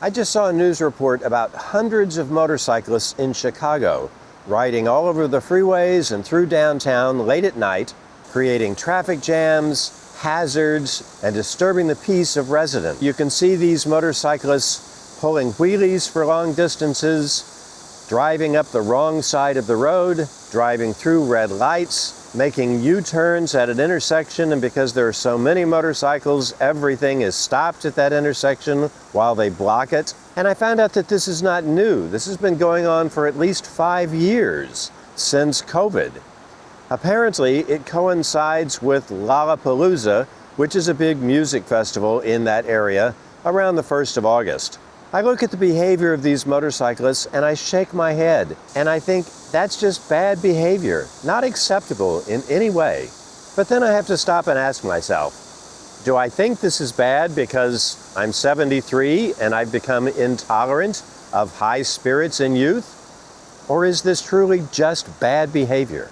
I just saw a news report about hundreds of motorcyclists in Chicago riding all over the freeways and through downtown late at night, creating traffic jams, hazards, and disturbing the peace of residents. You can see these motorcyclists pulling wheelies for long distances, driving up the wrong side of the road, driving through red lights, making U-turns at an intersection, and because there are so many motorcycles, everything is stopped at that intersection while they block it. And I found out that this is not new. This has been going on for at least 5 years, since COVID. Apparently, it coincides with Lollapalooza, which is a big music festival in that area, around the 1st of August. I look at the behavior of these motorcyclists and I shake my head, and I think that's just bad behavior, not acceptable in any way. But then I have to stop and ask myself, do I think this is bad because I'm 73 and I've become intolerant of high spirits in youth? Or is this truly just bad behavior?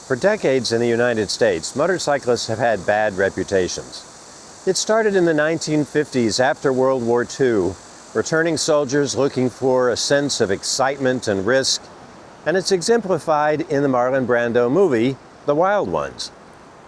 For decades in the United States, motorcyclists have had bad reputations. It started in the 1950s after World War II, returning soldiers looking for a sense of excitement and risk, and it's exemplified in the Marlon Brando movie, The Wild Ones.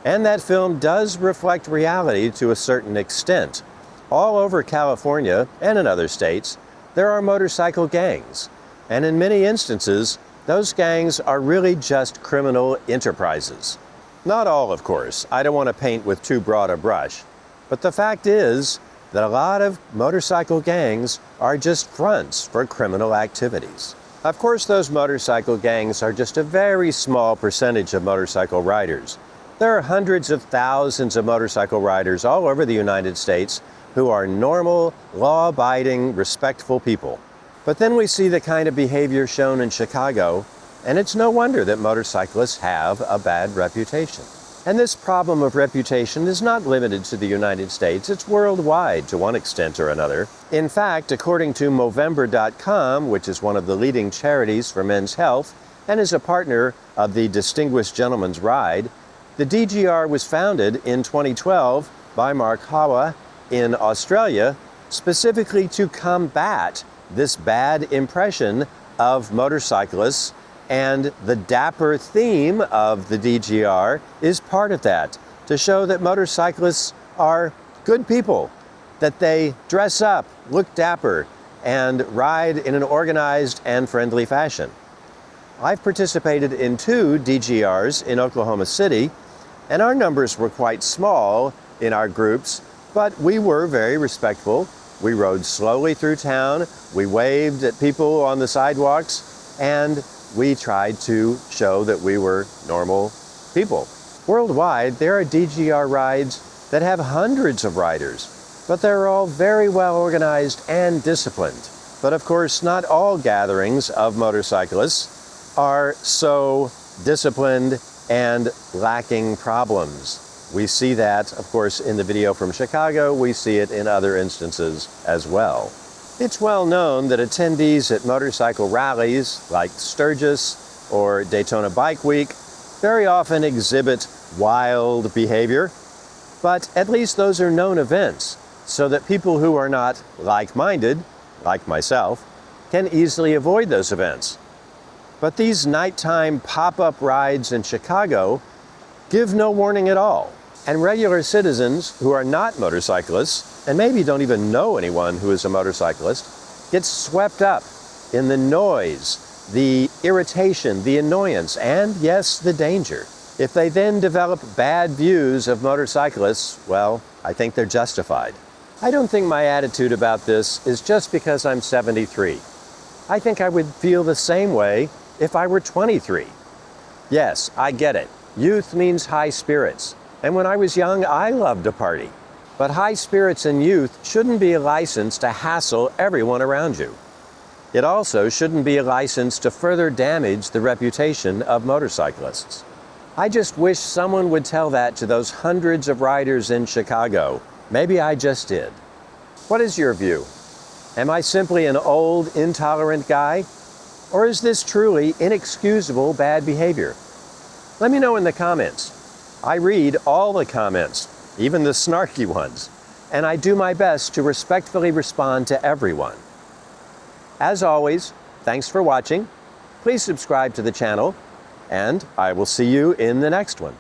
And that film does reflect reality to a certain extent. All over California and in other states, there are motorcycle gangs, and in many instances, those gangs are really just criminal enterprises. Not all, of course. I don't want to paint with too broad a brush, but the fact is that a lot of motorcycle gangs are just fronts for criminal activities. Of course, those motorcycle gangs are just a very small percentage of motorcycle riders. There are hundreds of thousands of motorcycle riders all over the United States who are normal, law-abiding, respectful people. But then we see the kind of behavior shown in Chicago, and it's no wonder that motorcyclists have a bad reputation. And this problem of reputation is not limited to the United States. It's worldwide to one extent or another. In fact, according to Movember.com, which is one of the leading charities for men's health and is a partner of the Distinguished Gentleman's Ride, the DGR was founded in 2012 by Mark Hawa in Australia, specifically to combat this bad impression of motorcyclists. And the dapper theme of the DGR is part of that, to show that motorcyclists are good people, that they dress up, look dapper, and ride in an organized and friendly fashion. I've participated in 2 DGRs in Oklahoma City, and our numbers were quite small in our groups, but we were very respectful. We rode slowly through town, we waved at people on the sidewalks, and we tried to show that we were normal people. Worldwide, there are DGR rides that have hundreds of riders, but they're all very well organized and disciplined. But of course, not all gatherings of motorcyclists are so disciplined and lacking problems. We see that, of course, in the video from Chicago. We see it in other instances as well. It's well known that attendees at motorcycle rallies like Sturgis or Daytona Bike Week very often exhibit wild behavior, but at least those are known events, so that people who are not like-minded, like myself, can easily avoid those events. But these nighttime pop-up rides in Chicago give no warning at all, and regular citizens who are not motorcyclists and maybe don't even know anyone who is a motorcyclist, gets swept up in the noise, the irritation, the annoyance, and yes, the danger. If they then develop bad views of motorcyclists, well, I think they're justified. I don't think my attitude about this is just because I'm 73. I think I would feel the same way if I were 23. Yes, I get it. Youth means high spirits. And when I was young, I loved a party. But high spirits in youth shouldn't be a license to hassle everyone around you. It also shouldn't be a license to further damage the reputation of motorcyclists. I just wish someone would tell that to those hundreds of riders in Chicago. Maybe I just did. What is your view? Am I simply an old, intolerant guy? Or is this truly inexcusable bad behavior? Let me know in the comments. I read all the comments, even the snarky ones, and I do my best to respectfully respond to everyone. As always, thanks for watching. Please subscribe to the channel, and I will see you in the next one.